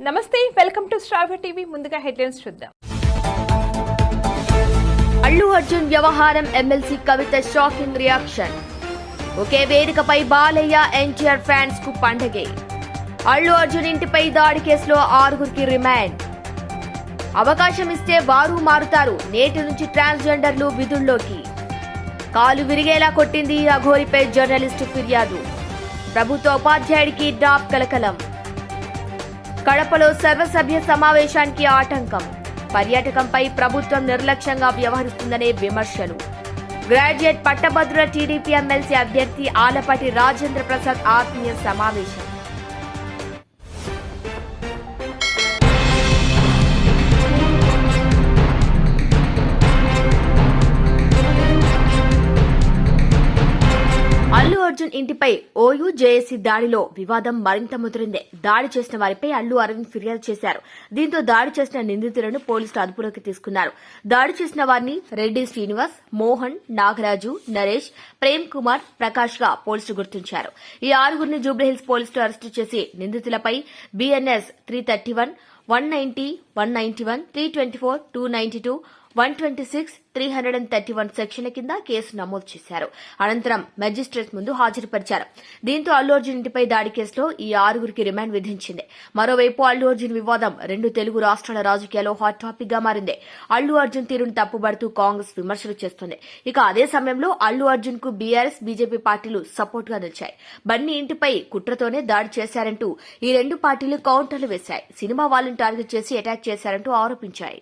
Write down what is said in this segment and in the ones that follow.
నమస్తే, welcome to star TV. ముందుగా headlines చూద్దాం. అల్లు అర్జున్ వ్యవహారం ఎమ్మెల్సీ కవిత షాకింగ్ రియాక్షన్. ఒకే వేదికపై బాలయ్య ఎన్టీఆర్ ఫ్యాన్స్ కు పండగే. అల్లు అర్జున్ ఇంటిపై దాడి కేసులో 6గురికి రిమాండ్. అవకాశం ఇస్తే వారు మారుతారు, నేటి నుంచి ట్రాన్స్జెండర్లు విధుల్లోకి. కాలు విరిగేలా కొట్టింది అఘోరిపై జర్నలిస్టు ఫిర్యాదు. ప్రభుత్వ ఉపాధ్యాయుడికి డాప్ కలకలం. కడపలో సర్వసభ్య సమావేశానికి ఆటంకం. పర్యాటకంపై ప్రభుత్వం నిర్లక్ష్యంగా వ్యవహరిస్తుందనే విమర్శలు. గ్రాడ్యుయేట్ పట్టభద్రుల టీడీపీ ఎమ్మెల్సీ అభ్యర్థి ఆలపాటి రాజేంద్ర ప్రసాద్ ఆత్మీయ సమావేశం. అల్లు అర్జున్ ఇంటిపై ఓయూ జేఏసీ దాడిలో వివాదం మరింత ముదిరింది. దాడి చేసిన వారిపై అల్లు అరవింద్ ఫిర్యాదు చేశారు. దీంతో దాడి చేసిన నిందితులను పోలీసులు అదుపులోకి తీసుకున్నారు. దాడి చేసిన వారిని రెడ్డి శ్రీనివాస్, మోహన్, నాగరాజు, నరేష్, ప్రేమ్ కుమార్, ప్రకాష్ గా పోలీసులు గుర్తించారు. ఈ 6గురిని జూబ్లీహిల్స్ పోలీసులు అరెస్టు చేసి నిందితులపై బీఎన్ఎస్ 331, 190, 191, 324, 292, 126, 331 సెక్షన్ల కింద కేసు నమోదు చేశారు. అనంతరం మెజిస్ట్రేట్ ముందు హాజరుపరిచారు. దీంతో అల్లు అర్జున్ ఇంటిపై దాడి కేసులో ఈ 6గురికి రిమాండ్ విధించింది. మరోవైపు అల్లు అర్జున్ వివాదం 2 తెలుగు రాష్ట్రాల రాజకీయాల్లో హాట్ టాపిక్ గా మారింది. అల్లు అర్జున్ తీరును తప్పుబడుతూ కాంగ్రెస్ విమర్శలు చేస్తోంది. ఇక అదే సమయంలో అల్లు అర్జున్ కు బీఆర్ఎస్, బీజేపీ పార్టీలు సపోర్ట్ గా నిలిచాయి. బన్నీ ఇంటిపై కుట్రతోనే దాడి చేశారంటూ ఈ 2 పార్టీలు కౌంటర్లు వేశాయి. సినిమా వాళ్ళని టార్గెట్ చేసి అటాక్ చేశారంటూ ఆరోపించాయి.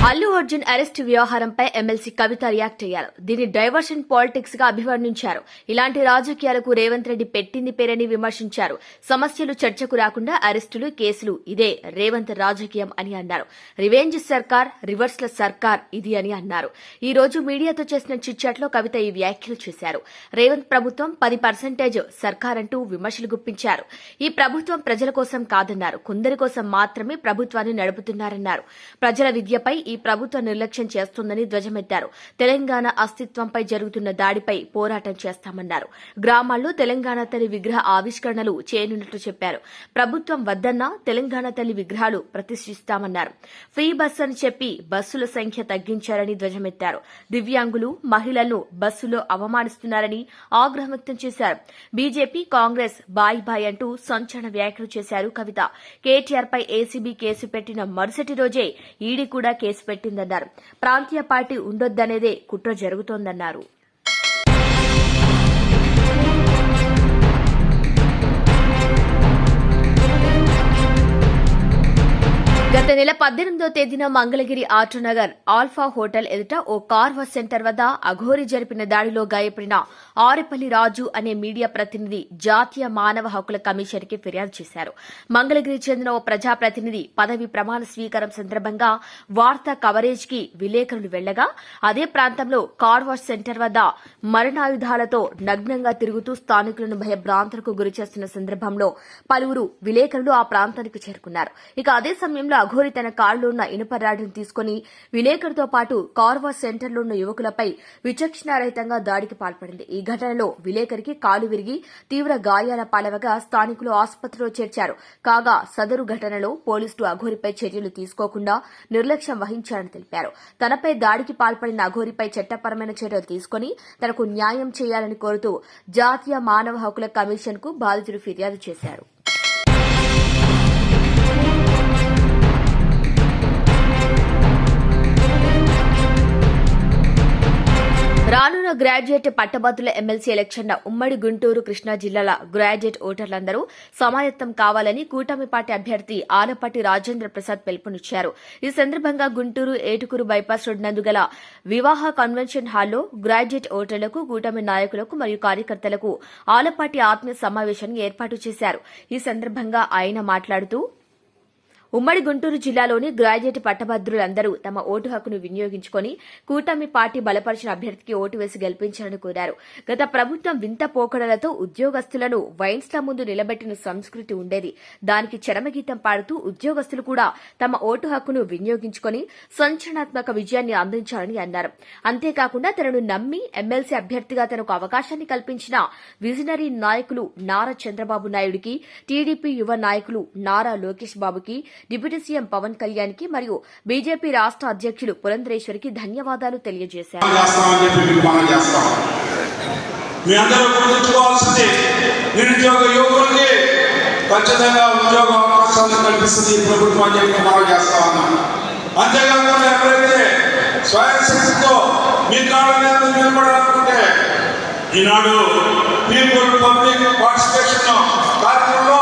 అల్లు అర్జున్ అరెస్ట్ వ్యవహారంపై ఎమ్మెల్సీ కవిత రియాక్ట్ అయ్యారు. దీన్ని డైవర్షన్ పాలిటిక్స్ గా అభివర్ణించారు. ఇలాంటి రాజకీయాలకు రేవంత్ రెడ్డి పెట్టింది పేరని విమర్శించారు. సమస్యలు చర్చకు రాకుండా అరెస్టులు, కేసులు ఇదే రేవంత్ రాజకీయం అని అన్నారు. రివెంజ్ సర్కార్, రివర్స్ల సర్కార్ ఇది అని అన్నారు. ఈ రోజు మీడియాతో చేసిన చిట్చాట్లో కవిత ఈ వ్యాఖ్యలు చేశారు. రేవంత్ ప్రభుత్వం 10% సర్కార్ అంటూ విమర్శలు గుప్పించారు. ఈ ప్రభుత్వం ప్రజల కోసం కాదన్నారు. కొందరి కోసం మాత్రమే ప్రభుత్వాన్ని నడుపుతున్నారన్నారు. ప్రజల విద్యపై ఈ ప్రభుత్వం నిర్లక్ష్యం చేస్తోందని ధ్వజమెత్తారు. తెలంగాణ అస్తిత్వంపై జరుగుతున్న దాడిపై పోరాటం చేస్తామన్నారు. గ్రామాల్లో తెలంగాణ తల్లి విగ్రహ ఆవిష్కరణలు చేయనున్నట్లు చెప్పారు. ప్రభుత్వం వద్దన్నా తెలంగాణ తల్లి విగ్రహాలు ప్రతిష్ఠిస్తామన్నారు. ఫ్రీ బస్ అని చెప్పి బస్సుల సంఖ్య తగ్గించారని ధ్వజమెత్తారు. దివ్యాంగులు, మహిళలను బస్సులో అవమానిస్తున్నారని ఆగ్రహం వ్యక్తం చేశారు. బీజేపీ, కాంగ్రెస్ బాయ్ బాయ్ అంటూ సంచలన వ్యాఖ్యలు చేశారు కవిత. కేటీఆర్ పై ఏసీబీ కేసు పెట్టిన మరుసటి రోజే ఈడీ కూడా కేసు పెట్టిందన్నారు. ప్రాంతీయ పార్టీ ఉండొద్దనేదే కుట్ర జరుగుతోందన్నారు. గత నెల 18వ తేదీన మంగళగిరి ఆటోనగర్ ఆల్ఫా హోటల్ ఎదుట ఓ కార్ వాష్ సెంటర్ వద్ద అఘోరి జరిపిన దాడిలో గాయపడిన ఆరెపల్లి రాజు అనే మీడియా ప్రతినిధి జాతీయ మానవ హక్కుల కమిషన్ కి ఫిర్యాదు చేశారు. మంగళగిరి చెందిన ఓ ప్రజాప్రతినిధి పదవి ప్రమాణ స్వీకారం సందర్భంగా వార్తా కవరేజ్ కి విలేకరులు వెళ్లగా అదే ప్రాంతంలో కార్ వాష్ సెంటర్ వద్ద మరణాయుధాలతో నగ్నంగా తిరుగుతూ స్థానికులను భయభ్రాంతులకు గురిచేస్తున్న సందర్భంలో పలువురు విలేకరులు ఆ ప్రాంతానికి చేరుకున్నారు. ఇక అదే సమయంలో అఘోరి తన కారులో ఉన్న ఇనుప రాడ్డును తీసుకుని విలేకరుతో పాటు కార్ వాష్ సెంటర్లో ఉన్న యువకులపై విచక్షణారహితంగా దాడికి పాల్పడింది. ఈ ఘటనలో విలేకరికి కాలు విరిగి తీవ్ర గాయాల పాలవగా స్థానికులు ఆసుపత్రిలో చేర్చారు. కాగా సదరు ఘటనలో పోలీసులు అఘోరిపై చర్యలు తీసుకోకుండా నిర్లక్ష్యం వహించారని తెలిపారు. తనపై దాడికి పాల్పడిన అఘోరిపై చట్టపరమైన చర్యలు తీసుకుని తనకు న్యాయం చేయాలని కోరుతూ జాతీయ మానవ హక్కుల కమిషన్ కు బాధితులు ఫిర్యాదు చేశారు. రానున్న గ్రాడ్యుయేట్ పట్టభద్రుల ఎమ్మెల్సీ ఎలక్షన్ల ఉమ్మడి గుంటూరు, కృష్ణా జిల్లాల గ్రాడ్యుయేట్ ఓటర్లందరూ సమాయత్తం కావాలని కూటమి పార్టీ అభ్యర్థి ఆలపాటి రాజేంద్ర ప్రసాద్ పిలుపునిచ్చారు. ఈ సందర్భంగా గుంటూరు ఏటుకూరు బైపాస్ రోడ్ నందు గల వివాహ కన్వెన్షన్ హాల్లో గ్రాడ్యుయేట్ ఓటర్లకు, కూటమి నాయకులకు మరియు కార్యకర్తలకు ఆలపాటి ఆత్మీయ సమావేశాన్ని ఏర్పాటు చేశారు. ఈ సందర్భంగా ఆయన మాట్లాడుతూ ఉమ్మడి గుంటూరు జిల్లాలోని గ్రాడ్యుయేట్ పట్టభద్రులందరూ తమ ఓటు హక్కును వినియోగించుకుని కూటమి పార్టీ బలపరిచిన అభ్యర్థికి ఓటు వేసి గెలిపించాలని కోరారు. గత ప్రభుత్వం వింత పోకడలతో ఉద్యోగస్తులను వైన్స్ల ముందు నిలబెట్టిన సంస్కృతి ఉండేది. దానికి చరమగీతం పాడుతూ ఉద్యోగస్తులు కూడా తమ ఓటు హక్కును వినియోగించుకుని సంచలనాత్మక విజయాన్ని అందించాలని అన్నారు. అంతేకాకుండా తనను నమ్మి ఎమ్మెల్సీ అభ్యర్థిగా తనకు అవకాశాన్ని కల్పించిన విజనరీ నాయకులు నారా చంద్రబాబు నాయుడికి, టీడీపీ యువ నాయకులు నారా లోకేష్ బాబుకి, డిప్యూటీ సీఎం పవన్ కళ్యాణ్ కి మరియు బీజేపీ రాష్ట్ర అధ్యక్షులు పురంధరేశ్వరికి ధన్యవాదాలు తెలియజేశారు. మీ అందరూ గుర్తుంచుకోవాల్సింది నిరుద్యోగ యువకులకి ఖచ్చితంగా ఉద్యోగ అవకాశాలు కల్పిస్తుంది ఈ ప్రభుత్వం అని చెప్పి మనం చేస్తా ఉన్నాం. అంతేకాకుండా ఎవరైతే స్వయం శక్తితో మీ కాళ్ళ మీద నిలబడాలనుకుంటే ఈనాడు పీపుల్ పబ్లిక్ పార్టిసిపేషన్ కార్యక్రమంలో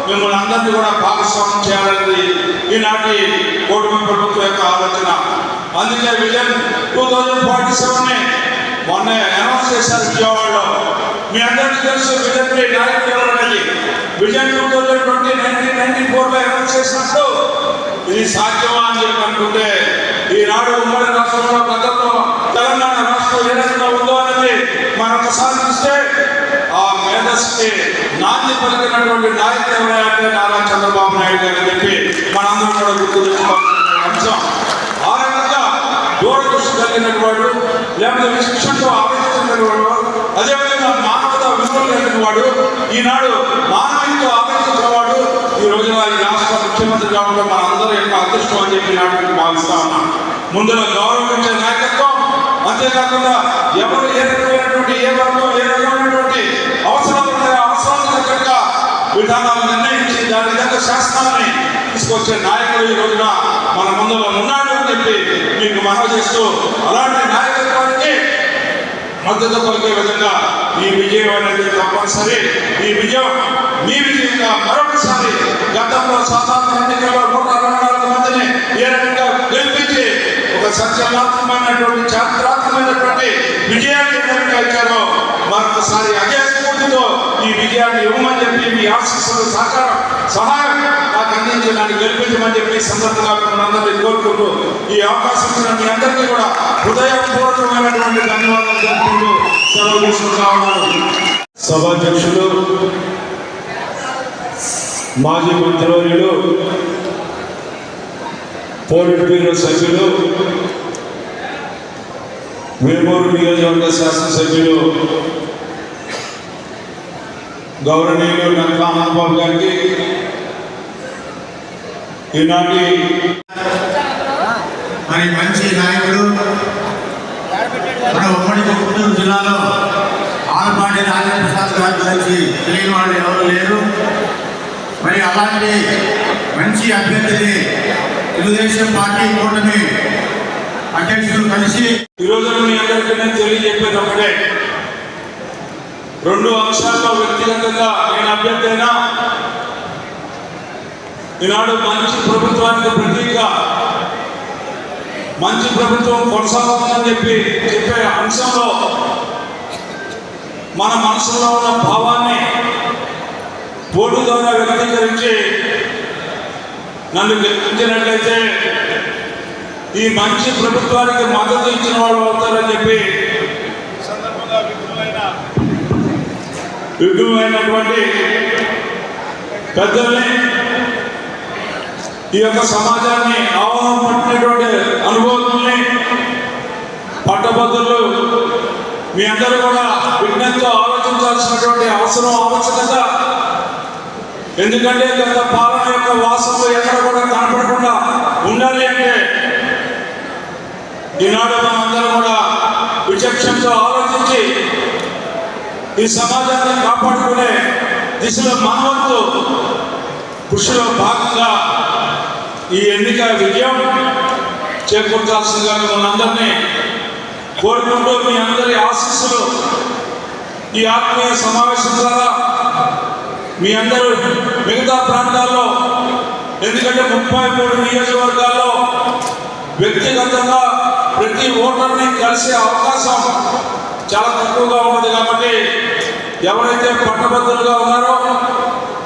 మిమ్మల్ని అందరినీ కూడా భాగస్వామ్యం చేయాలనేది ఈనాటి కూటమి ప్రభుత్వం యొక్క ఆలోచన. అందుకే విజన్ 2047 మొన్న అనౌన్స్ చేశారు విజయవాడలో. మీ అందరికీ తెలుసు విజన్ నాయకుడు ఎవరనేది. విజన్ 2020 1994లో అనౌన్స్ చేసినప్పుడు ఇది సాధ్యమా అని చెప్పి అనుకుంటే ఈనాడు ఉమ్మడి రాష్ట్రంలో గతంలో తెలంగాణ రాష్ట్రం ఏ రకంగా ఉందో అనేది మనం ఒకసారి చూస్తే ఆ మేధస్సుకి నాంది పలికినటువంటి నాయకుడు ఎవరైతే నారా చంద్రబాబు నాయుడు గారు అని చెప్పి మనందరం కూడా గుర్తుంచుకోవాల్సిన అంశం. ఆ రకంగా దూరదృష్టి కలిగిన వాడు, లేకపోతే విశిక్షణతో ఆలోచించిన వాడు, అదేవిధంగా మానవతా విలువలు కలిగిన వాడు, ఈనాడు మానవీయతో ఆలోచించిన వాడు ఈ రోజున ఈ రాష్ట్ర ముఖ్యమంత్రి కావడం మనందరూ యొక్క అదృష్టం అని చెప్పి నాటికి భావిస్తా ఉన్నాం. ముందులో గౌరవించే నాయకత్వం, అంతేకాకుండా ఎవరు ఏ రకమైనటువంటి ఏ వర్గం ఏ రకమైనటువంటి అవసరాలు ఉన్నాయో అవసరాలకు తగ్గట్టుగా విధానాలు నిర్ణయించి దాని విధంగా శాస్త్రాన్ని తీసుకొచ్చే నాయకుడు ఈ రోజున మన ముందులో ఉన్నాడు అని చెప్పి మీకు మనవి చేస్తూ అలాంటి నాయకత్వానికి మద్దతు పలికే విధంగా ఈ విజయం అనేది తప్పనిసరి. ఈ విజయం మీ విజయంగా మరొకసారి గతంలో సాధారణ ఎన్నికల్లో 124 మందిని ఏ రకంగా గెలిపించి ఒక సంచలనాత్మకమైనటువంటి చారిత్రాత్మకమైనటువంటి విజయాన్ని ఏదైనా ఇచ్చారో మరొకసారి అదే స్ఫూర్తితో ఈ విజయాన్ని ఇవ్వమని చెప్పి మీ ఆశీస్సులు సహాయం నాకు అందించి నన్ను గెలిపించమని చెప్పి సందర్భంగా మిమ్మల్ని కోరుకుంటూ ఈ అవకాశం ఇచ్చిన మీ అందరికీ కూడా హృదయపూర్వకమైనటువంటి ధన్యవాదాలు తెలుపుకుంటూ సెలవు తీసుకుంటా ఉన్నాను. సభాధ్యక్షులు, మాజీ మంత్రివర్యులు, పోలిట్ బ్యూరో సభ్యులు, వేమూరు నియోజకవర్గ శాసనసభ్యులు గౌరవనీయులు నక్కా ఆనందబాబు గారికి, ఈనాటి మరి మంచి నాయకుడు మన ఉమ్మడి గుంటూరు జిల్లాలో ఆలపాటి రాజేంద్ర ప్రసాద్ గారి గురించి తెలియని వాళ్ళు ఎవరు లేరు. మరి అలాంటి మంచి అభ్యర్థిని తెలుగుదేశం పార్టీ కూటమి అధ్యక్షులు కలిసి ఈరోజు మీ అందరికీ నేను తెలియజెప్పేది ఒకటే. 2 అంశాల్లో వ్యక్తిగతంగా నేను అభ్యర్థి అయినా ఈనాడు మంచి ప్రభుత్వానికి ప్రతీక, మంచి ప్రభుత్వం కొనసాగుతుందని చెప్పే అంశంలో మన మనసులో ఉన్న భావాన్ని ఓటు ద్వారా వ్యక్తీకరించి నన్ను గెలిపించినట్లయితే ఈ మంచి ప్రభుత్వానికి మద్దతు ఇచ్చిన వాళ్ళు అవుతారని చెప్పి సందర్భంగా విఘ్నమైనటువంటి పెద్దల్ని, ఈ యొక్క సమాజాన్ని ఆహ్వానం పట్టినటువంటి అనుభవాలని, పట్టభద్రులు మీ అందరూ కూడా విజ్ఞతతో ఆలోచించాల్సినటువంటి ఆవశ్యకత. ఎందుకంటే గత పాలన యొక్క వాసనలు ఎక్కడ కూడా కనపడకుండా ఉండాలి అంటే ఈనాడు మనందరం కూడా విచక్షణతో ఆలోచించి ఈ సమాజాన్ని కాపాడుకునే దిశలో మనవంతు కృషిలో భాగంగా ఈ ఎన్నిక విజయం చేకూర్చాల్సిందిగా మనందరినీ కోరుకుంటూ మీ అందరి ఆశీస్సులు ఈ ఆత్మీయ సమావేశం ద్వారా మీ అందరూ మిగతా ప్రాంతాల్లో, ఎందుకంటే 33 నియోజకవర్గాల్లో వ్యక్తిగతంగా ప్రతి ఓటర్ని కలిసే అవకాశం చాలా తక్కువగా ఉంటుంది. కాబట్టి ఎవరైతే పట్టభద్రులుగా ఉన్నారో,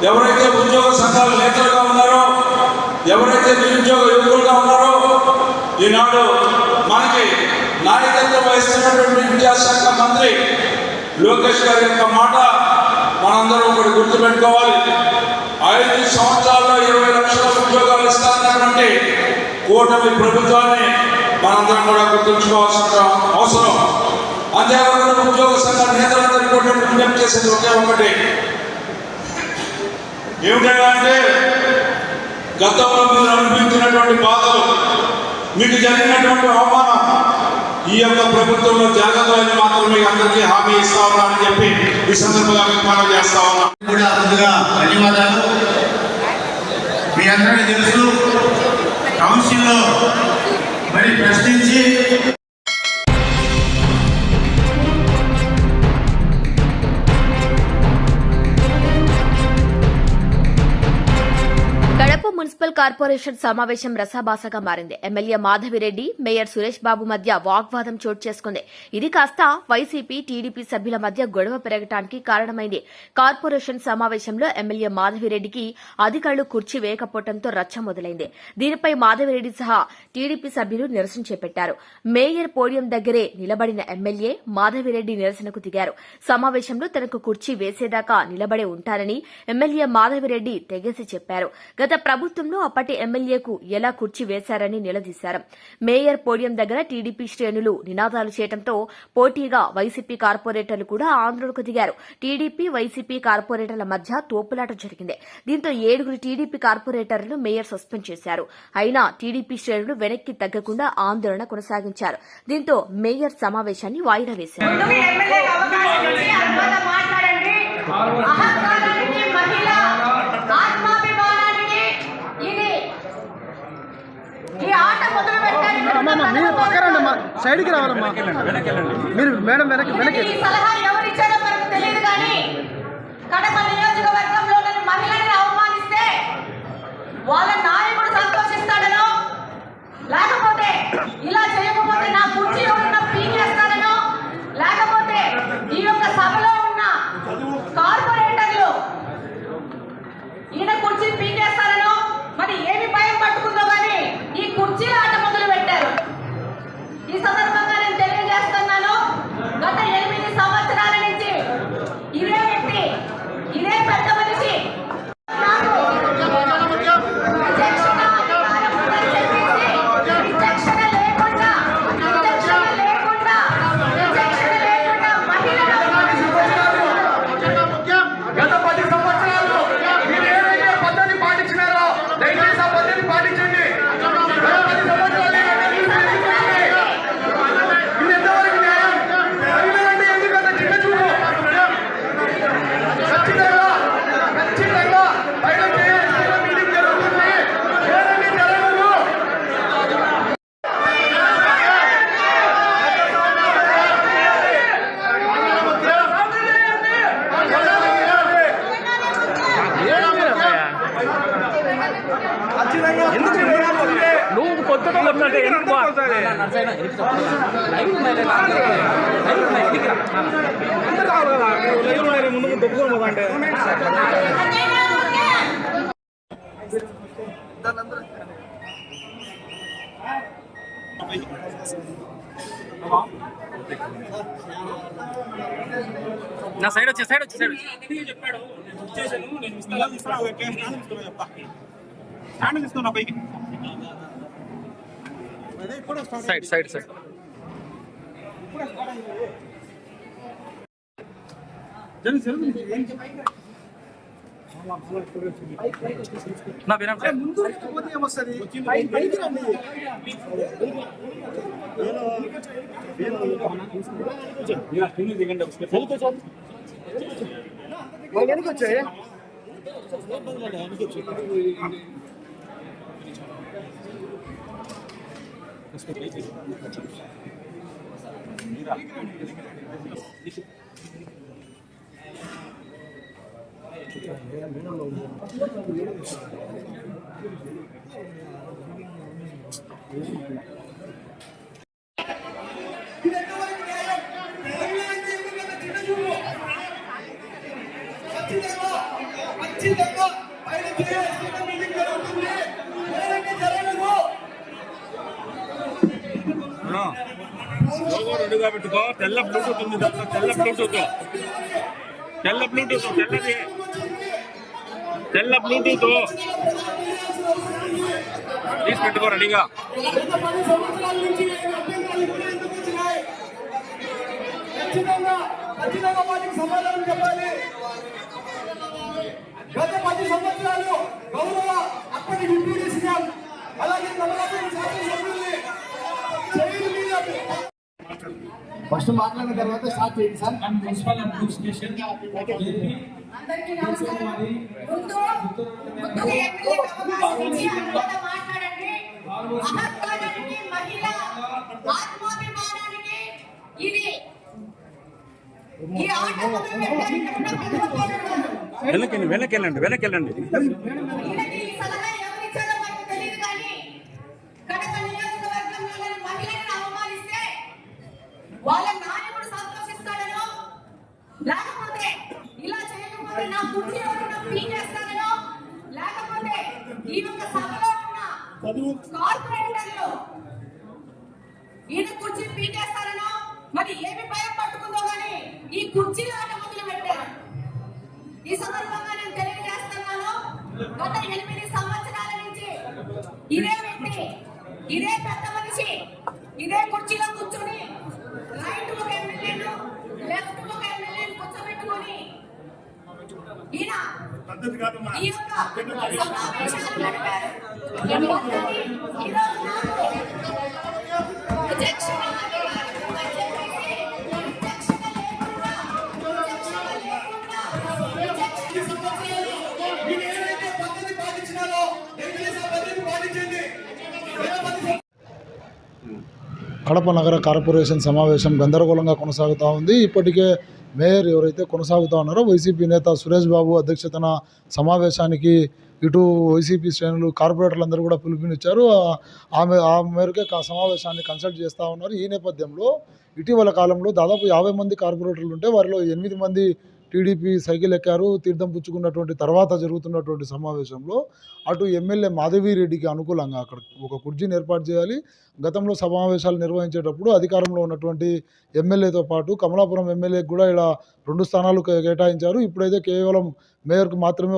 ఎవరైతే ఉద్యోగ సంఘాల నేతలుగా ఉన్నారో ఎవరైతే నిరుద్యోగ యువకులుగా ఉన్నారో ఈనాడు మనకి నాయకత్వం వహిస్తున్నటువంటి విద్యాశాఖ మంత్రి లోకేష్ గారి యొక్క మాట మనందరం ఒకటి గుర్తుపెట్టుకోవాలి. 5 సంవత్సరాల్లో 20 లక్షల ఉద్యోగాలు ఇస్తానన్నటువంటి కూటమి ప్రభుత్వాన్ని మనందరం కూడా గుర్తుంచుకోవాల్సిన అవసరం. అంతేకాకుండా ఉద్యోగ సంఘ నేతలందరికీ కూడా విజ్ఞప్తి చేసేది ఒకే ఒకటి, ఏమిటంటే గతంలో మీరు అనుభవించినటువంటి బాధలు, మీకు జరిగినటువంటి అవమానం ఈ యొక్క ప్రభుత్వంలో జరగదని మాత్రం మీకు అందరికీ హామీ ఇస్తా ఉన్నానని చెప్పి ఈ సందర్భంగా విజ్ఞాపన చేస్తా ఉన్నాం. కూడా ముందుగా ధన్యవాదాలు. మీ అందరికీ తెలుసు, కౌన్సిల్లో మరి ప్రశ్నించి కడప మున్సిపల్ కార్పొరేషన్ సమావేశం రసాభాసగా మారింది. ఎమ్మెల్యే మాధవిరెడ్డి, మేయర్ సురేష్ బాబు మధ్య వాగ్వాదం చోటు చేసుకుంది. ఇది కాస్త వైసీపీ, టీడీపీ సభ్యుల మధ్య గొడవ పెరగడానికి కారణమైంది. కార్పొరేషన్ సమావేశంలో ఎమ్మెల్యే మాధవిరెడ్డికి అధికారులు కుర్చీ వేయకపోవడంతో రచ్చ మొదలైంది. దీనిపై మాధవిరెడ్డి సహా టీడీపీ సభ్యులు నిరసన చేపట్టారు. మేయర్ పోడియం దగ్గరే నిలబడిన ఎమ్మెల్యే మాధవిరెడ్డి నిరసనకు దిగారు. సమావేశంలో తనకు కుర్చీ వేసేదాకా నిలబడే ఉంటారని ఎమ్మెల్యే మాధవిరెడ్డి తెగేసి చెప్పారు. గత ప్రభుత్వంలో అప్పటి ఎమ్మెల్యేకు ఎలా కుర్చీ వేశారని నిలదీశారు. మేయర్ పోడియం దగ్గర టీడీపీ శ్రేణులు నినాదాలు చేయడంతో పోటీగా వైసీపీ కార్పొరేటర్లు కూడా ఆందోళనకు దిగారు. టీడీపీ, వైసీపీ కార్పొరేటర్ల మధ్య తోపులాట జరిగింది. దీంతో 7 టీడీపీ కార్పొరేటర్లను మేయర్ సస్పెండ్ చేశారు. అయినా టీడీపీ శ్రేణులు వెనక్కి తగ్గకుండా ఆందోళన కొనసాగించారు. దీంతో మేయర్ సమావేశాన్ని వాయిదా వేశారు. మీరు పక్కరండి, సైడ్కి రావాలమ్మా. మీరు మేడం వెనక్కి. ఈ సలహా ఎవరిచ్చారో మనకు తెలియదు, కానీ కడప నియోజకవర్గంలోని మహిళల్ని అవమానిస్తే వాళ్ళ నాయకుడు సంతోషిస్తాడనో, లేకపోతే ఇలా చేయకపోతే నా కుర్చీ ఎవరన్నా పీకేస్తాడనో, లేకపోతే ఈ యొక్క సభలో ఉన్న కార్పొరేటర్లు ఈయన కుర్చీ పీకేస్తారనో, మరి ఏమి భయం పట్టుకుందో కానీ ఈ కుర్చీల ఆట మొదలు పెట్టారు. ఈ సందర్భంగా నేను తెలియజేస్తున్నాను, గత 8 సంవత్సరాల నుంచి ఇదే వ్యక్తి, ఇదే పెద్ద మనిషి నాకు విచక్షణ అధికారం ఉందని చెప్పేసి విచక్షణ లేకుండా మహిళలు గత 10 సంవత్సరాలు మీరు ఏదైతే పద్ధతి పాటించినారో దయచేసి ఆ పద్ధతి పాటించండి. నువ్వు కొత్తగా కొట్టినట్టే ముందు దొక్కుని పోదంటే నా సైడ్ వచ్చి చెప్పాడు తీసుకున్నా పైకి సైడ్ నా పేరు ఏమొస్తుంది వచ్చాయి ఖచ్చితంగా ఆయన చేయాల్సిన మీటింగ్ జరుగుతుంది. లోగో రెడీగా పెట్టుకో. తెల్ల బ్లూటూత్ ఉంది దాంట్లో, తెల్ల బ్లూటూత్ తెల్లది తెల్ల బ్లూటూత్ తీసి పెట్టుకో రెడీగా. ఖచ్చితంగా వాటికి సమాధానం చెప్పాలి. గత 10 సంవత్సరాలు గౌరవ అప్పటి డిప్యూటీ సీఎం అలాగే కమలాపురం శాసనసభ్యుల్ని జైలు మీద ఫస్ట్ మాట్లాడిన తర్వాత స్టార్ట్ చేయండి సార్. మున్సిపల్ అడ్మినిస్ట్రేషన్ అందరికీ నమస్కారం. ముందుగా ఎమ్మెల్యే అవమానించి అక్కడ మాట్లాడండి. మహత్వానికి, మహిళ ఆత్మాభిమానానికి ఇది ఈ ఆట మొదలు పెట్టారు. వెనకెళ్ళండి. వీళ్ళకి ఈ సలహా ఎవరు ఇచ్చారో మనకు తెలియదు, కానీ కడప నియోజకవర్గంలోని మహిళలను అవమానిస్తే వాళ్ళ నాయకుడు సంతోషిస్తాడనో, లేకపోతే ఇలా చేయకపోతే నా కుర్చీ ఎవరైనా పీకేస్తాడనో, లేకపోతే ఈ యొక్క సభలో ఉన్న కార్పొరేటర్లు ఈయన కుర్చీ పీకేస్తారనో, మరి ఏమి భయం పట్టుకుందో కానీ ఈ కుర్చీలో ఆట మొదలు పెట్టారు. ఈ సందర్భంగా నేను తెలియజేస్తున్నాను, గత 8 సంవత్సరాల నుంచి ఇదే వ్యక్తి, ఇదే పెద్ద మనిషి ఇదే కుర్చీలో కూర్చొని రైట్ ఒక ఎమ్మెల్యేను, లెఫ్ట్ ఒక ఎమ్మెల్యేను కూర్చోబెట్టుకొని ఈయన ఈ యొక్క సమావేశాలు నడిపారు. ఈరోజు నాకు విచక్షణ కడప నగర కార్పొరేషన్ సమావేశం గందరగోళంగా కొనసాగుతూ ఉంది. ఇప్పటికే మేయర్ ఎవరైతే కొనసాగుతూ ఉన్నారో వైసీపీ నేత సురేష్ బాబు అధ్యక్షతన సమావేశానికి ఇటు వైసీపీ శ్రేణులు కార్పొరేటర్లందరూ కూడా పిలుపునిచ్చారు. ఆ మేరకే సమావేశాన్ని కన్సల్ట్ చేస్తూ ఉన్నారు. ఈ నేపథ్యంలో ఇటీవల కాలంలో దాదాపు 50 మంది కార్పొరేటర్లు ఉంటే వారిలో 8 మంది టీడీపీ సైకిల్ ఎక్కారు. తీర్థం పుచ్చుకున్నటువంటి తర్వాత జరుగుతున్నటువంటి సమావేశంలో అటు ఎమ్మెల్యే మాధవిరెడ్డికి అనుకూలంగా అక్కడ ఒక కుర్చీని ఏర్పాటు చేయాలి. గతంలో సమావేశాలు నిర్వహించేటప్పుడు అధికారంలో ఉన్నటువంటి ఎమ్మెల్యేతో పాటు కమలాపురం ఎమ్మెల్యేకి కూడా ఇలా 2 స్థానాలు కేటాయించారు. ఇప్పుడైతే కేవలం మేయర్కు మాత్రమే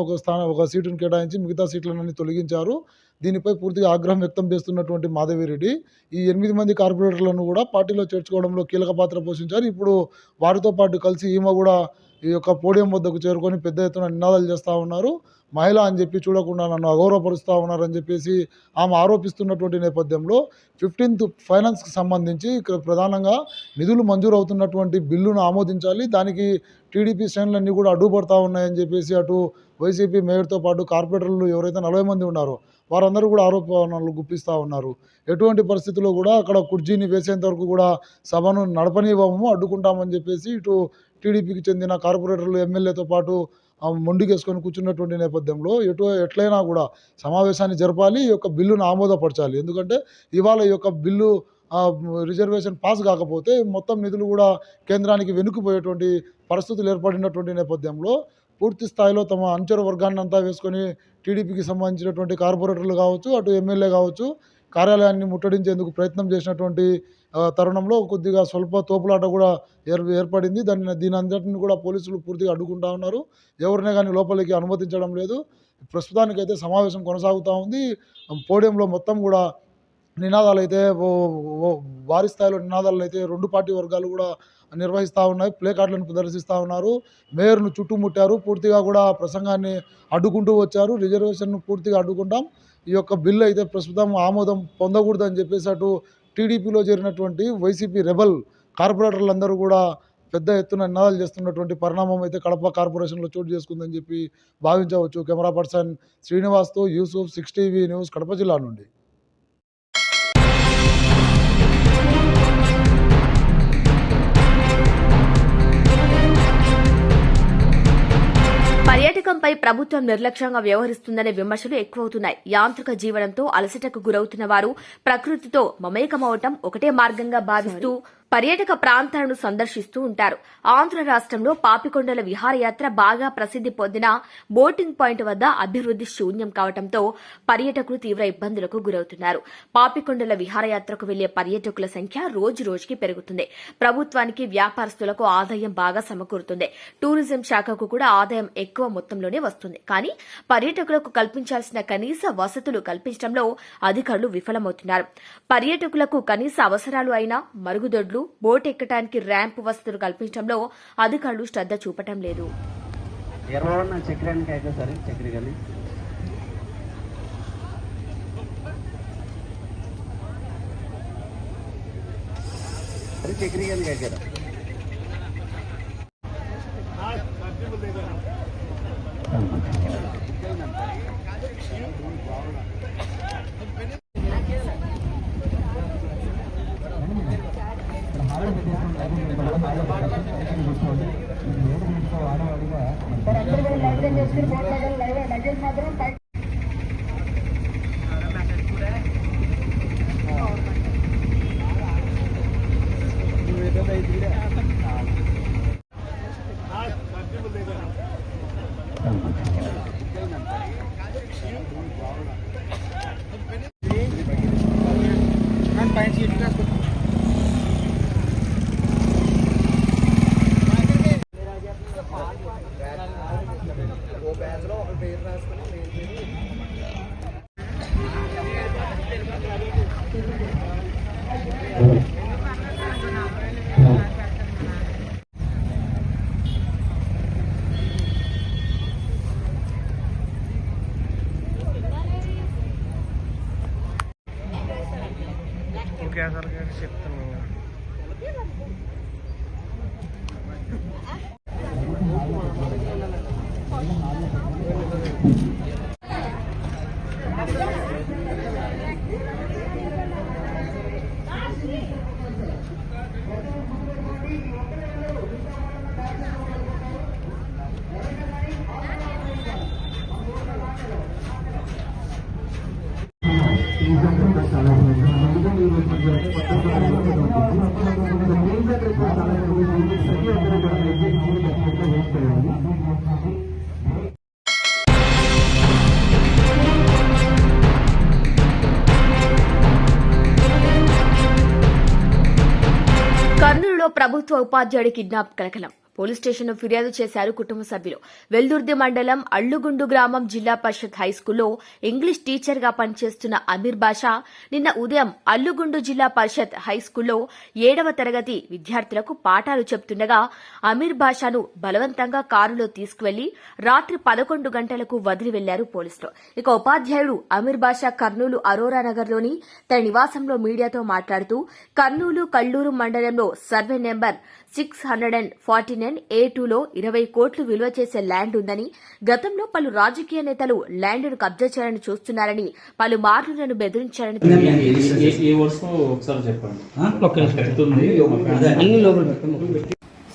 ఒక సీటును కేటాయించి మిగతా సీట్లన్నీ తొలగించారు. దీనిపై పూర్తిగా ఆగ్రహం వ్యక్తం చేస్తున్నటువంటి మాధవిరెడ్డి ఈ 8 మంది కార్పొరేటర్లను కూడా పార్టీలో చేర్చుకోవడంలో కీలక పాత్ర పోషించారు. ఇప్పుడు వారితో పాటు కలిసి ఈమె కూడా ఈ యొక్క పోడియం వద్దకు చేరుకొని పెద్ద ఎత్తున నినాదాలు చేస్తూ ఉన్నారు. మహిళ అని చెప్పి చూడకుండా నన్ను అగౌరవపరుస్తూ ఉన్నారని చెప్పేసి ఆమె ఆరోపిస్తున్నటువంటి నేపథ్యంలో 15th ఫైనాన్స్కి సంబంధించి ప్రధానంగా నిధులు మంజూరు అవుతున్నటువంటి బిల్లును ఆమోదించాలి. దానికి టీడీపీ శ్రేణులన్నీ కూడా అడ్డుపడతా ఉన్నాయని చెప్పేసి అటు వైసీపీ మేయర్తో పాటు కార్పొరేటర్లు ఎవరైతే 40 మంది ఉన్నారో వారందరూ కూడా ఆరోపణలు గుప్పిస్తూ ఉన్నారు. ఎటువంటి పరిస్థితుల్లో కూడా అక్కడ కుర్చీని వేసేంత వరకు కూడా సభను నడపనివ్వము, అడ్డుకుంటామని చెప్పేసి ఇటు టీడీపీకి చెందిన కార్పొరేటర్లు ఎమ్మెల్యేతో పాటు మొండికేసుకొని కూర్చున్నటువంటి నేపథ్యంలో ఎట్లయినా కూడా సమావేశాన్ని జరపాలి, ఈ యొక్క బిల్లును ఆమోదపరచాలి. ఎందుకంటే ఇవాళ ఈ యొక్క బిల్లు రిజర్వేషన్ పాస్ కాకపోతే మొత్తం నిధులు కూడా కేంద్రానికి వెనుకపోయేటువంటి పరిస్థితులు ఏర్పడినటువంటి నేపథ్యంలో పూర్తి స్థాయిలో తమ అనుచర వర్గాన్ని అంతా వేసుకొని టీడీపీకి సంబంధించినటువంటి కార్పొరేటర్లు కావచ్చు, అటు ఎమ్మెల్యే కావచ్చు, కార్యాలయాన్ని ముట్టడించేందుకు ప్రయత్నం చేసినటువంటి తరుణంలో కొద్దిగా స్వల్ప తోపులాట కూడా ఏర్పడింది. దీని అందరిని కూడా పోలీసులు పూర్తిగా అడ్డుకుంటా ఉన్నారు. ఎవరినే కానీ లోపలికి అనుమతించడం లేదు. ప్రస్తుతానికైతే సమావేశం కొనసాగుతూ ఉంది. పోడియంలో మొత్తం కూడా నినాదాలు అయితే భారీ స్థాయిలో నినాదాలను అయితే 2 పార్టీ వర్గాలు కూడా నిర్వహిస్తూ ఉన్నాయి. ప్లే కార్డులను ప్రదర్శిస్తూ ఉన్నారు. మేయర్ను చుట్టుముట్టారు. పూర్తిగా కూడా ప్రసంగాన్ని అడ్డుకుంటూ వచ్చారు. రిజర్వేషన్ను పూర్తిగా అడ్డుకుంటాం, ఈ యొక్క బిల్లు అయితే ప్రస్తుతం ఆమోదం పొందకూడదని చెప్పేసి అటు టీడీపీలో చేరినటువంటి వైసీపీ రెబల్ కార్పొరేటర్లందరూ కూడా పెద్ద ఎత్తున నినాదాలు చేస్తున్నటువంటి పరిణామం అయితే కడప కార్పొరేషన్లో చోటు చేసుకుందని చెప్పి భావించవచ్చు. కెమెరా పర్సన్ శ్రీనివాస్తో యూసుఫ్, 6 టీవీ న్యూస్, కడప జిల్లా నుండి. పర్యాటకంపై ప్రభుత్వం నిర్లక్ష్యంగా వ్యవహరిస్తుందనే విమర్శలు ఎక్కువవుతున్నాయి. యాంత్రిక జీవనంతో అలసటకు గురవుతున్న వారు ప్రకృతితో మమేకమవటం ఒకటే మార్గంగా భావిస్తూ పర్యాటక ప్రాంతాలను సందర్శిస్తూ ఉంటారు. ఆంధ్ర రాష్ట్రంలో పాపికొండల విహారయాత్ర బాగా ప్రసిద్ది పొందిన బోటింగ్ పాయింట్ వద్ద అభివృద్ది శూన్యం కావడంతో పర్యాటకులు తీవ్ర ఇబ్బందులకు గురవుతున్నారు. పాపికొండల విహారయాత్రకు వెళ్లే పర్యాటకుల సంఖ్య రోజు రోజుకి పెరుగుతుంది. ప్రభుత్వానికి, వ్యాపారస్తులకు ఆదాయం బాగా సమకూరుతుంది. టూరిజం శాఖకు కూడా ఆదాయం ఎక్కువ మొత్తంలోనే వస్తుంది. కానీ పర్యాటకులకు కల్పించాల్సిన కనీస వసతులు కల్పించడంలో అధికారులు విఫలమవుతున్నారు. పర్యాటకులకు కనీస అవసరాలు అయిన మరుగుదొడ్లు, బోట్ ఎక్కడానికి ర్యాంప్ వసతులు కల్పించడంలో అధికారులు శ్రద్ధ చూపటం లేదు. కర్నూలులో ప్రభుత్వ ఉపాధ్యాయుడి కిడ్నాప్ కలకలం. పోలీస్ స్టేషన్లో ఫిర్యాదు చేశారు కుటుంబ సభ్యులు. వెల్దుర్ది మండలం అళ్లుగుండు గ్రామం జిల్లా పరిషత్ హైస్కూల్లో ఇంగ్లీష్ టీచర్ గా పనిచేస్తున్న అమీర్ బాషా నిన్న ఉదయం అల్లుగుండు జిల్లా పరిషత్ హైస్కూల్లో 7వ తరగతి విద్యార్థులకు పాఠాలు చెప్తుండగా అమీర్ బాషాను బలవంతంగా కారులో తీసుకువెళ్లి రాత్రి 11 గంటలకు వదిలి వెళ్లారు పోలీసులు. ఇక ఉపాధ్యాయుడు అమీర్ బాషా కర్నూలు అరోరా నగర్లోని తన నివాసంలో మీడియాతో మాట్లాడుతూ కర్నూలు కల్లూరు మండలంలో సర్వే నెంబర్ 649A2లో 20 కోట్లు విలువ చేసే ల్యాండ్ ఉందని, గతంలో పలు రాజకీయ నేతలు ల్యాండ్ను కబ్జా చేయాలని చూస్తున్నారని, పలు మార్లు నన్ను బెదిరించారని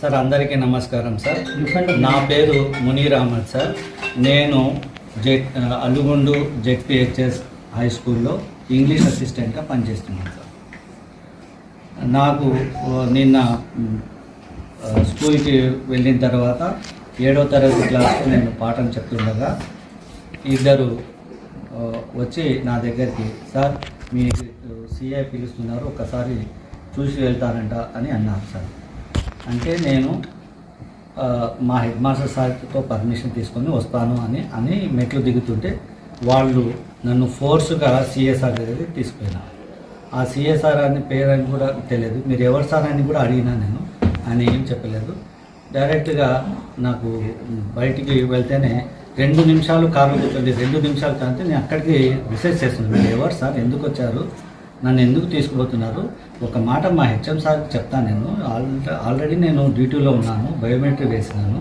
సార్. అందరికీ నమస్కారం సార్. నా పేరు మునీర్ అహ్మద్ సార్. నేను అల్లుగుండు జెడ్పిహెచ్ఎస్ హై స్కూల్లో ఇంగ్లీష్ అసిస్టెంట్గా పనిచేస్తున్నాను సార్. నాకు నిన్న స్కూల్కి వెళ్ళిన తర్వాత 7వ తరగతి క్లాస్లో నేను పాఠం చెప్తుండగా ఇద్దరు వచ్చి నా దగ్గరికి, సార్ మీ సిఐ పిలుస్తున్నారు, ఒకసారి చూసి వెళ్తారంట అని అన్నారు సార్. అంటే నేను మా హెడ్ మాస్టర్ సార్తో పర్మిషన్ తీసుకొని వస్తాను అని మెట్లు దిగుతుంటే వాళ్ళు నన్ను ఫోర్స్గా సిఎస్ఆర్ దగ్గరికి తీసుకుపోయినారు. ఆ సిఎస్ఆర్ అని పేరు అని కూడా తెలియదు, మీరు ఎవరు సార్ అని కూడా అడిగినా నేను, అని ఏం చెప్పలేదు. డైరెక్ట్గా నాకు బయటికి వెళ్తేనే 2 నిమిషాలు కారు కూర్చోండి, 2 నిమిషాలు కంటే నేను అక్కడికి రిసెర్చ్ చేస్తున్నాను. మీరు ఎవరు సార్, ఎందుకు వచ్చారు, నన్ను ఎందుకు తీసుకుపోతున్నారు, ఒక మాట మా హెచ్ఎం సార్కి చెప్తాను, నేను ఆల్రెడీ నేను డ్యూటీలో ఉన్నాను, బయోమెట్రిక్ వేసినాను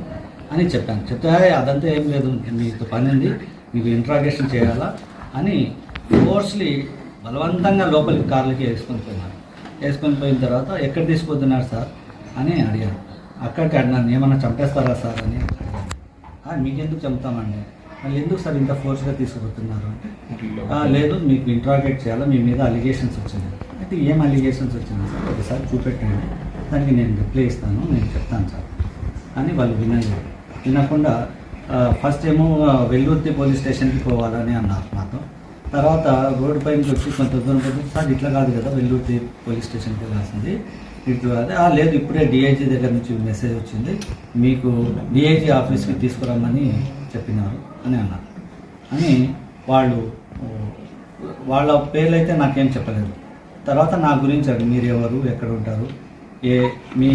అని చెప్పాను. చెప్తే అదంతా ఏం లేదు, మీకు పని ఉంది, మీకు ఇంట్రాగేషన్ చేయాలా అని ఫోర్స్లీ బలవంతంగా లోపలికి కార్లకి వేసుకొని పోయిన తర్వాత ఎక్కడ తీసుకుపోతున్నారు సార్ అని అడిగాను. అక్కడికి అడిగాను, ఏమన్నా చంపేస్తారా సార్ అని అడిగాను. మీకెందుకు చంపుతామండి, మళ్ళీ ఎందుకు సార్ ఇంత ఫోర్స్గా తీసుకుపోతున్నారు అంటే, లేదు మీకు ఇంట్రాగేట్ చేయాలా, మీ మీద అలిగేషన్స్ వచ్చింది. అయితే ఏం అలిగేషన్స్ వచ్చింది సార్ ఒకసారి చూపెట్టండి, దానికి నేను రిప్లై ఇస్తాను, నేను చెప్తాను సార్ అని వాళ్ళు వినకుండా ఫస్ట్ ఏమో వెల్లుర్తి పోలీస్ స్టేషన్కి పోవాలని అన్నారు నాతో. తర్వాత రోడ్డు పైనకి వచ్చి కొంత దూరం పోతే సార్ ఇట్లా కాదు కదా వెల్లుర్తి పోలీస్ స్టేషన్కి వెళ్ళాల్సింది, ఇట్లా అదే లేదు ఇప్పుడే డిఐజీ దగ్గర నుంచి మెసేజ్ వచ్చింది, మీకు డిఐజీ ఆఫీస్కి తీసుకురమ్మని చెప్పినారు అని అన్నారు. అని వాళ్ళ పేర్లు అయితే నాకేం చెప్పలేదు. తర్వాత నా గురించి అడిగి మీరు ఎవరు, ఎక్కడ ఉంటారు, మీ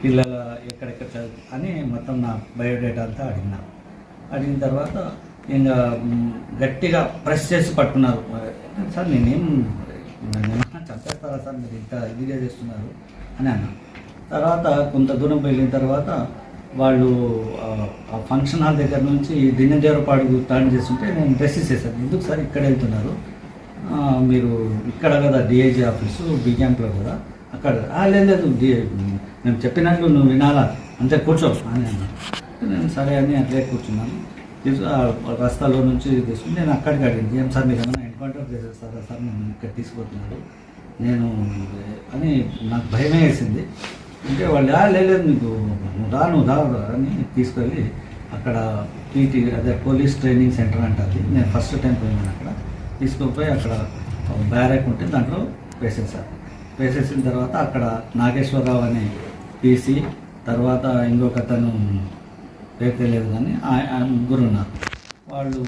పిల్లల ఎక్కడెక్కడ చదువు అని మొత్తం నా బయోడేటా అంతా అడిగిన తర్వాత ఇంకా గట్టిగా ప్రెస్ చేసి పట్టుకున్నారు. సార్ నేనేమన్నా చంపేస్తారా సార్, మీరు ఇంత ఇదిగా చేస్తున్నారు అని అన్నా. తర్వాత కొంత దూరం వెళ్ళిన తర్వాత వాళ్ళు ఆ ఫంక్షన్ హాల్ దగ్గర నుంచి దినజరపాడుకు టర్న్ చేస్తుంటే నేను రెసిస్ట్ చేశాను. ఎందుకు సార్ ఇక్కడ వెళ్తున్నారు, మీరు ఇక్కడ కదా డిఐజీ ఆఫీసు బి క్యాంప్లో కదా, అక్కడ లేదు మేము చెప్పినట్లు నువ్వు వినాలా, అంతే కూర్చో అని అన్నాను. నేను సరే అని అట్లే కూర్చున్నాను. రస్తాలో నుంచి తీసుకుని నేను అక్కడికి అడిగింది, ఏం సార్ మీరు ఏమైనా ఎన్కౌంటర్ చేసేస్తారా సార్, నేను ఇక్కడ తీసుకుపోతున్నారు నేను అని నాకు భయమే వేసింది. అంటే వాళ్ళు లేదు నీకు నువ్వు రా అని తీసుకెళ్ళి అక్కడ పీటీ అదే పోలీస్ ట్రైనింగ్ సెంటర్ అంటుంది, నేను ఫస్ట్ టైం పోయినాను. అక్కడ తీసుకుపోయి అక్కడ బ్యారెక్ ఉంటే దాంట్లో వేసేసిన తర్వాత అక్కడ నాగేశ్వరరావు అనే పీసీ, తర్వాత ఇంకొక అతను పేరు తెలియదు కానీ ముగ్గురు ఉన్నారు. వాళ్ళు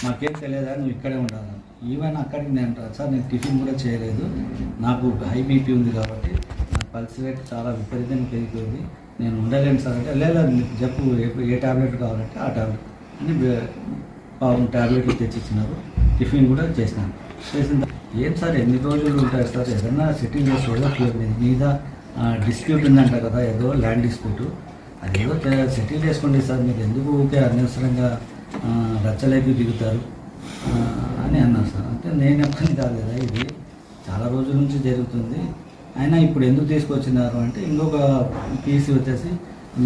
నాకేం తెలియదా నువ్వు ఇక్కడే ఉండాలి, ఈవెన్ అక్కడికి నేను సార్ నేను టిఫిన్ కూడా చేయలేదు, నాకు హై బీపీ ఉంది కాబట్టి నా పల్స్ రేట్ చాలా విపరీతంగా పెరిగిపోయింది, నేను ఉండలేను సార్ అంటే లేదు మీకు చెప్పు ఏ ట్యాబ్లెట్ కావాలంటే ఆ ట్యాబ్లెట్ అని పాపం ట్యాబ్లెట్లు తెచ్చిచ్చినారు. టిఫిన్ కూడా చేసిన ఏం సార్ ఎన్ని రోజులు ఉంటారు సార్, ఏదన్నా సెటిల్ చేసుకోవడానికి మీద డిస్ప్యూట్ ఉందంట కదా, ఏదో ల్యాండ్ డిస్ప్యూట్, అదేదో సెటిల్ చేసుకోండి సార్, మీరు ఎందుకు ఊరికే అనవసరంగా రచ్చలేకి దిగుతారు అని అన్నారు సార్. అంటే నేను ఎప్పని కాదు కదా, ఇది చాలా రోజుల నుంచి జరుగుతుంది, అయినా ఇప్పుడు ఎందుకు తీసుకొచ్చినారు అంటే ఇంకొక పీసీ వచ్చేసి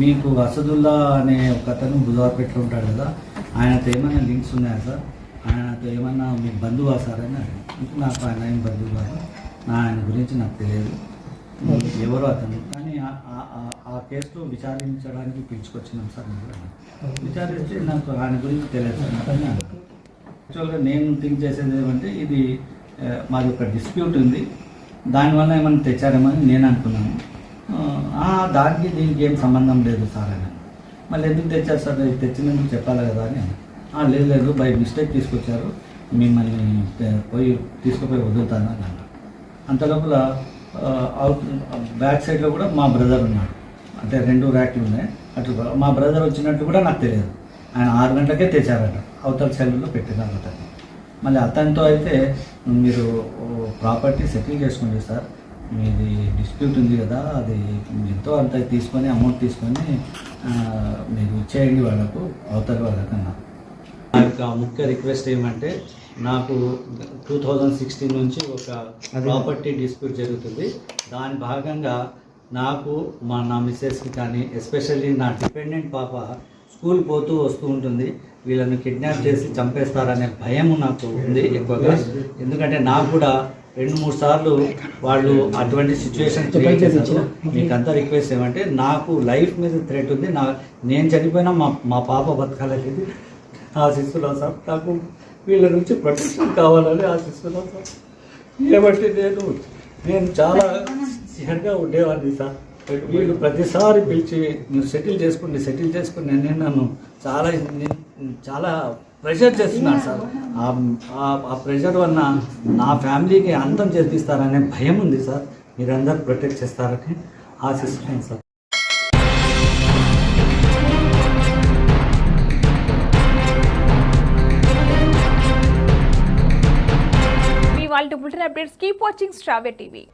మీకు అసదుల్లా అనే ఒక అతను బుధవారపేటలో ఉంటాడు కదా, ఆయనతో ఏమైనా లింక్స్ ఉన్నాయా సార్, ఆయనతో ఏమన్నా మీ బంధువా సార్ అని అంటే నాకు ఆయన ఏం బంధువు కాదు, ఆయన గురించి నాకు తెలియదు, ఎవరో అతను కానీ ఆ కేసులో విచారించడానికి పిలుచుకొచ్చినాం సార్. విచారిస్తే నాకు ఆయన గురించి తెలియదు సార్. యాక్చువల్గా నేను థింక్ చేసేది ఏమంటే ఇది మాది ఒక డిస్ప్యూట్ ఉంది, దానివల్ల ఏమైనా తెచ్చారేమని నేను అనుకున్నాను. దానికి దీనికి ఏం సంబంధం లేదు సార్ అని. మళ్ళీ ఎందుకు తెచ్చారు సార్, తెచ్చినందుకు చెప్పాలి కదా అని లేదు బై మిస్టేక్ తీసుకొచ్చారు, మిమ్మల్ని తీసుకుపోయి వదులుతాను అని అన్నారు. అంత లోపల బ్యాక్ సైడ్లో కూడా మా బ్రదర్ ఉన్నాడు, అంటే 2 ర్యాక్లు ఉన్నాయి, అటు మా బ్రదర్ వచ్చినట్టు కూడా నాకు తెలియదు. ఆయన 6 గంటలకే తెచ్చారట, అవతల సెల్లులో పెట్టినారు అతన్ని. మళ్ళీ అతనితో అయితే మీరు ప్రాపర్టీ సెటిల్ చేసుకోండి సార్, మీది డిస్ప్యూట్ ఉంది కదా, అది ఎంతో అంత తీసుకొని అమౌంట్ తీసుకొని మీరు ఇచ్చేయండి వాళ్ళకు, అవతల వాళ్ళకన్నా. నా యొక్క ముఖ్య రిక్వెస్ట్ ఏమంటే నాకు 2016 నుంచి ఒక ప్రాపర్టీ డిస్ప్యూట్ జరుగుతుంది, దాని భాగంగా నాకు నా మిస్సెస్కి కానీ ఎస్పెషల్లీ నా డిపెండెంట్ పాప స్కూల్ పోతూ వస్తూ ఉంటుంది, వీళ్ళని కిడ్నాప్ చేసి చంపేస్తారనే భయం నాకు ఉంది ఎక్కువగా. ఎందుకంటే నాకు కూడా 2-3 సార్లు వాళ్ళు అటువంటి సిచ్యువేషన్ క్రియేట్ చేశారు. మీకంతా రిక్వెస్ట్ ఏమంటే నాకు లైఫ్ మీద థ్రెట్ ఉంది, నేను చనిపోయినా మా పాప బతకాలనేది ఆశిస్తున్నాను సార్. నాకు వీళ్ళ నుంచి ప్రొటెక్షన్ కావాలని ఆశిస్తున్నాను సార్. ఏమంటే నేను చాలా సిన్సియర్గా ఉండేవాడిని సార్. వీళ్ళు ప్రతిసారి పిలిచి మీరు సెటిల్ చేసుకుని నేను నన్ను చాలా ప్రెషర్ చేస్తున్నాను సార్. ఆ ప్రెషర్ వల్ల నా ఫ్యామిలీకి అంతం చేపిస్తారనే భయం ఉంది సార్. మీరందరూ ప్రొటెక్ట్ చేస్తారని ఆశిస్తున్నాను సార్. మీ వాళ్ళ బులెటిన్ అప్డేట్స్ కీప్ వాచింగ్ శ్రావ్య టీవీ.